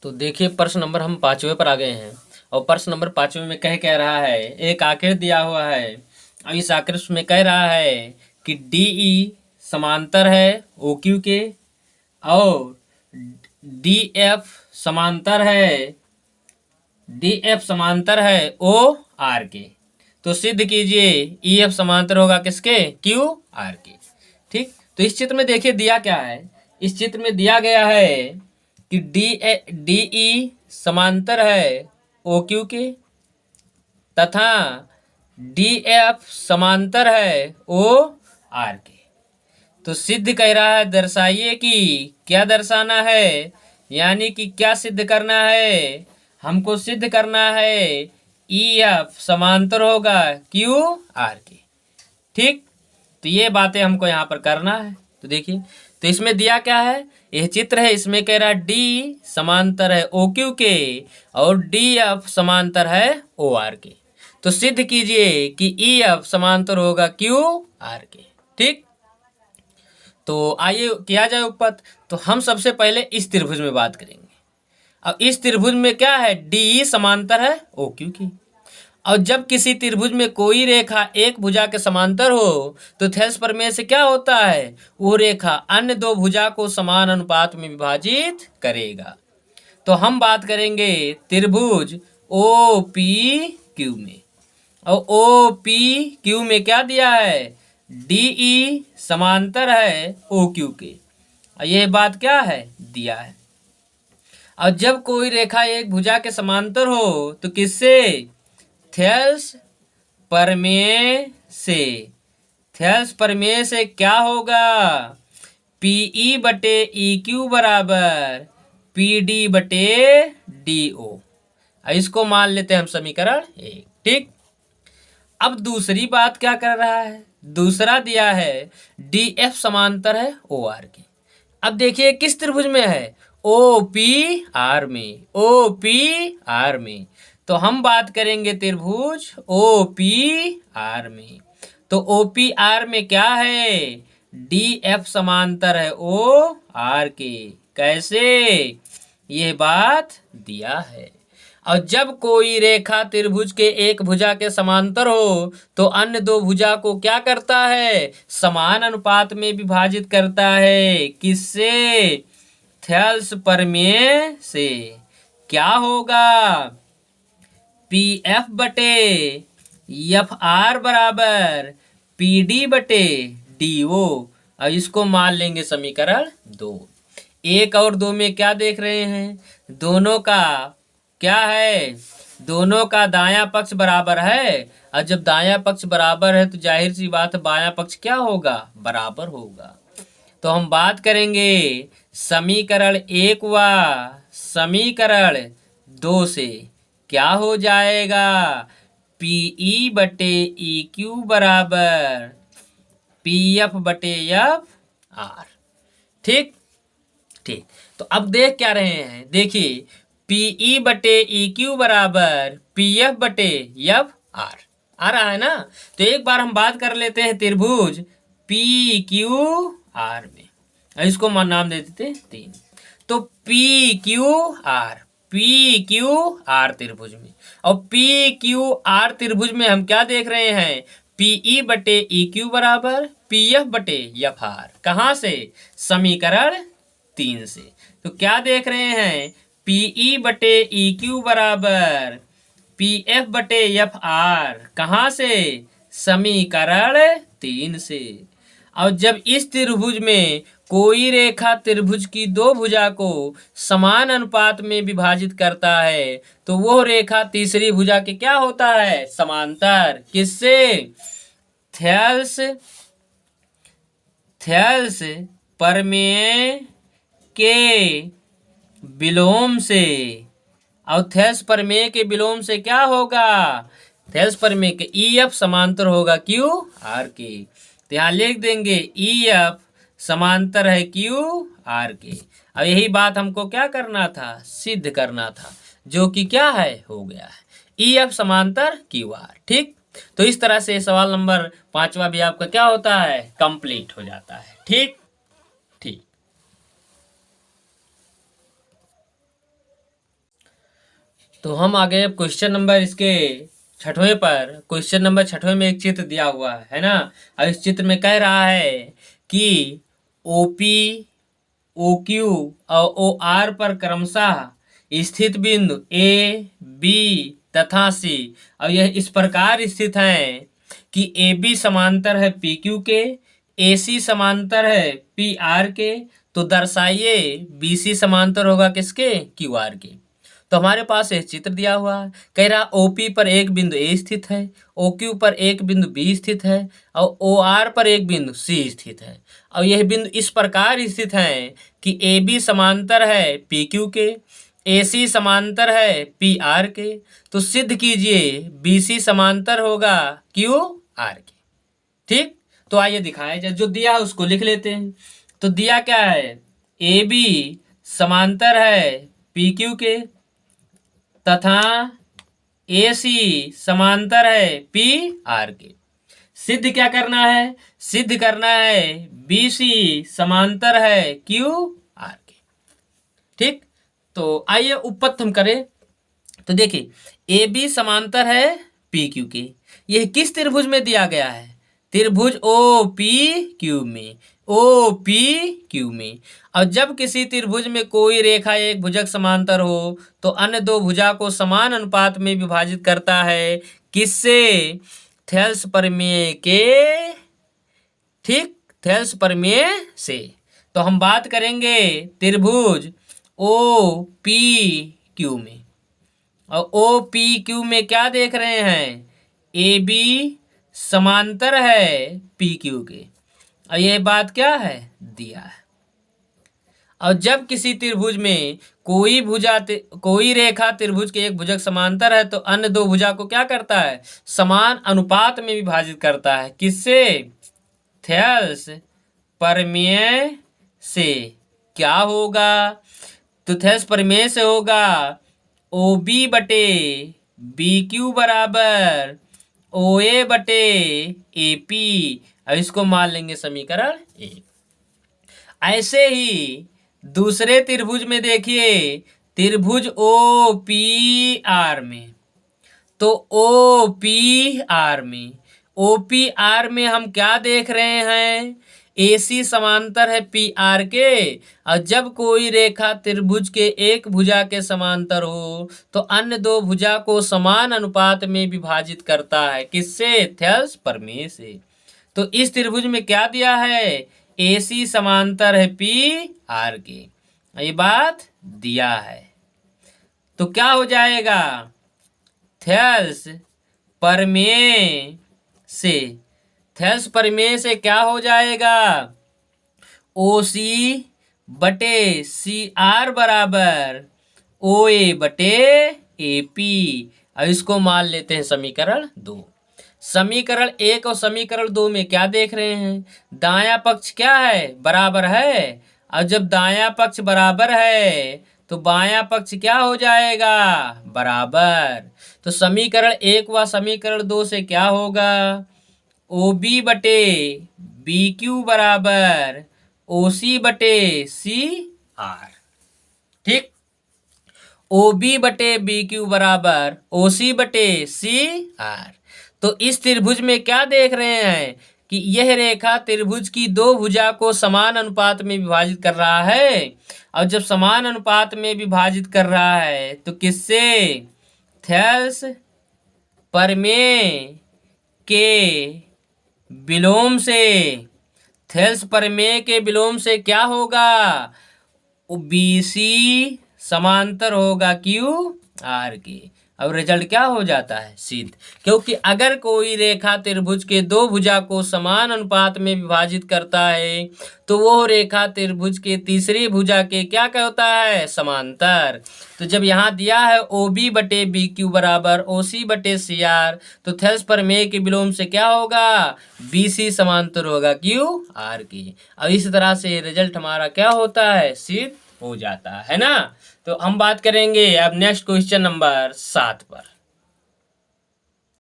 तो देखिए प्रश्न नंबर हम 5वें पर आ गए हैं और प्रश्न नंबर 5वें में कह रहा है एक आकृति दिया हुआ है और इस आकृति में कह रहा है कि डी ई समांतर है ओ क्यू के और डी एफ समांतर है ओ आर के। तो सिद्ध कीजिए ई एफ समांतर होगा किसके क्यू आर के। ठीक, तो इस चित्र में देखिए दिया क्या है। इस चित्र में दिया गया है कि डी ई समांतर है ओ क्यू के तथा डी एफ समांतर है ओ आर के। तो सिद्ध कह रहा है दर्शाइए कि क्या दर्शाना है, यानी कि क्या सिद्ध करना है। हमको सिद्ध करना है ई एफ समांतर होगा क्यू आर के। ठीक, तो ये बातें हमको यहाँ पर करना है। तो देखिए, तो इसमें दिया क्या है, यह चित्र है, इसमें कह रहा है डी समांतर है ओ क्यू के और डी एफ समांतर है ओ आर के। तो सिद्ध कीजिए कि ई एफ समांतर होगा क्यू आर के। ठीक, तो आइए किया जाए उपपत्त। तो हम सबसे पहले इस त्रिभुज में बात करेंगे। अब इस त्रिभुज में क्या है, डी समांतर है ओ क्यू की। और जब किसी त्रिभुज में कोई रेखा एक भुजा के समांतर हो तो थेल्स प्रमेय से क्या होता है, वो रेखा अन्य दो भुजा को समान अनुपात में विभाजित करेगा। तो हम बात करेंगे त्रिभुज ओ पी क्यू में, और ओ पी क्यू में क्या दिया है, डी ई समांतर है ओ क्यू के। यह बात क्या है, दिया है। और जब कोई रेखा एक भुजा के समांतर हो तो किससे, थेल्स प्रमेय से। थेल्स प्रमेय से क्या होगा, पीई बटे ई क्यू बराबर पी डी बटे डी ओ। इसको मान लेते हैं हम समीकरण 1। ठीक, अब दूसरी बात क्या कर रहा है, दूसरा दिया है डी एफ समांतर है ओ आर के। अब देखिए किस त्रिभुज में है, ओ पी आर में, ओ पी आर में। तो हम बात करेंगे त्रिभुज ओ पी आर में। तो ओ पी आर में क्या है, डी एफ समांतर है ओ आर के। कैसे, ये बात दिया है। और जब कोई रेखा त्रिभुज के एक भुजा के समांतर हो तो अन्य दो भुजा को क्या करता है, समान अनुपात में विभाजित करता है। किससे, थेल्स प्रमेय से। क्या होगा, पी एफ बटे एफ आर बराबर पी डी बटे डी ओ। अब इसको मान लेंगे समीकरण 2। 1 और 2 में क्या देख रहे हैं, दोनों का क्या है, दोनों का दायां पक्ष बराबर है। और जब दायां पक्ष बराबर है तो जाहिर सी बात है बायां पक्ष क्या होगा, बराबर होगा। तो हम बात करेंगे समीकरण 1 व समीकरण 2 से। क्या हो जाएगा, पीई बटे ई क्यू बराबर पी एफ बटे एफ आर। ठीक, ठीक, तो अब देख क्या रहे हैं, देखिए पीई बटे ई क्यू बराबर पी एफ बटे एफ आर आ रहा है ना। तो एक बार हम बात कर लेते हैं त्रिभुज पी क्यू आर में, इसको नाम दे देते 3। तो पी क्यू आर त्रिभुज में, और पी क्यू आर त्रिभुज में हम क्या देख रहे हैं, पीई बटे ई क्यू बराबर पी एफ बटे एफ आर। कहाँ से, समीकरण 3 से। तो क्या देख रहे हैं, पीई बटे ई क्यू बराबर पी एफ बटे एफ आर। कहाँ से, समीकरण 3 से। और जब इस त्रिभुज में कोई रेखा त्रिभुज की दो भुजा को समान अनुपात में विभाजित करता है तो वो रेखा तीसरी भुजा के क्या होता है, समांतर। किससे, थेल्स प्रमेय के विलोम से। और थेल्स प्रमेय के विलोम से क्या होगा, थेल्स प्रमेय के ई एफ समांतर होगा क्यू आर के। तो यहाँ लिख देंगे ई एफ समांतर है क्यू आर के। अब यही बात हमको क्या करना था, सिद्ध करना था, जो कि क्या है, हो गया है, ई एफ समांतर क्यू आर। ठीक, तो इस तरह से सवाल नंबर 5वां भी आपका क्या होता है, कंप्लीट हो जाता है। ठीक, ठीक। तो हम आ गए क्वेश्चन नंबर इसके छठवें पर। क्वेश्चन नंबर छठवें में एक चित्र दिया हुआ है ना। अब इस चित्र में कह रहा है कि ओपी, ओक्यू और ओ आर पर क्रमशः स्थित बिंदु ए, बी तथा सी अब यह इस प्रकार स्थित है कि ए बी समांतर है पी क्यू के, ए सी समांतर है पी आर के। तो दर्शाइए बी सी समांतर होगा किसके? क्यू आर के। तो हमारे पास एक चित्र दिया हुआ है। कह रहा ओपी पर एक बिंदु ए स्थित है, ओक्यू पर एक बिंदु बी स्थित है और ओ आर पर एक बिंदु सी स्थित है। और यह बिंदु इस प्रकार स्थित है कि ए बी समांतर है पी क्यू के, ए सी समांतर है पी आर के। तो सिद्ध कीजिए बी सी समांतर होगा क्यू आर के। ठीक, तो आइए दिखाया जाए। जो दिया है उसको लिख लेते हैं। तो दिया क्या है? ए बी समांतर है पी क्यू के तथा ए सी समांतर है पी आर के। सिद्ध क्या करना है? सिद्ध करना है बी सी समांतर है क्यू आर के। ठीक, तो आइए उपपत्ति हम करें। तो देखिए ए बी समांतर है पी क्यू के। यह किस त्रिभुज में दिया गया है? त्रिभुज ओ पी क्यू में, ओ पी क्यू में। और जब किसी त्रिभुज में कोई रेखा एक भुजक समांतर हो तो अन्य दो भुजा को समान अनुपात में विभाजित करता है। किससे? थेल्स प्रमेय के। ठीक, थेल्स प्रमेय से। तो हम बात करेंगे त्रिभुज ओ पी क्यू में। और ओ पी क्यू में क्या देख रहे हैं? ए बी समांतर है पी क्यू के। और यह बात क्या है? दिया है। और जब किसी त्रिभुज में कोई रेखा त्रिभुज के एक भुजक समांतर है तो अन्य दो भुजा को क्या करता है? समान अनुपात में विभाजित करता है। किससे? थेल्स प्रमेय से। क्या होगा? तो थेल्स प्रमेय से होगा ओ बी बटे बी क्यू बराबर ओ ए बटे ए पी। अब इसको मान लेंगे समीकरण 1। ऐसे ही दूसरे त्रिभुज में देखिए, त्रिभुज ओ पी आर में। तो ओ पी आर में, ओ पी आर में हम क्या देख रहे हैं? ए सी समांतर है पी आर के। और जब कोई रेखा त्रिभुज के एक भुजा के समांतर हो तो अन्य दो भुजा को समान अनुपात में विभाजित करता है। किससे? थेल्स प्रमेय से। तो इस त्रिभुज में क्या दिया है? ए सी समांतर है पी आर के। ये बात दिया है। तो क्या हो जाएगा? थेल्स प्रमेय से। थेल्स प्रमेय से क्या हो जाएगा? ओ सी बटे सी आर बराबर ओ ए बटे ए पी। अब इसको मान लेते हैं समीकरण 2। समीकरण 1 और समीकरण 2 में क्या देख रहे हैं? दायां पक्ष क्या है? बराबर है। और जब दायां पक्ष बराबर है तो बायां पक्ष क्या हो जाएगा? बराबर। तो समीकरण 1 व समीकरण 2 से क्या होगा? ओ बी बटे बी क्यू बराबर ओ सी बटे सी आर। ठीक, ओ बी बटे बी क्यू बराबर ओ सी बटे सी आर। तो इस त्रिभुज में क्या देख रहे हैं कि यह रेखा त्रिभुज की दो भुजा को समान अनुपात में विभाजित कर रहा है। और जब समान अनुपात में विभाजित कर रहा है तो किससे? थेल्स प्रमेय के विलोम से। थेल्स प्रमेय के विलोम से क्या होगा? बी सी समांतर होगा क्यू आर के। अब रिजल्ट क्या हो जाता है? सिद्ध। क्योंकि अगर कोई रेखा त्रिभुज के दो भुजा को समान अनुपात में विभाजित करता है तो वो रेखा त्रिभुज के तीसरी भुजा के क्या कहता है? समांतर। तो जब यहाँ दिया है ओ बी बटे बी क्यू बराबर ओ सी बटे सी आर तो थेल्स प्रमेय के विलोम से क्या होगा? बी सी समांतर होगा क्यू आर की। अब इस तरह से रिजल्ट हमारा क्या होता है? सिद्ध हो जाता है ना। तो हम बात करेंगे अब नेक्स्ट क्वेश्चन नंबर 7 पर।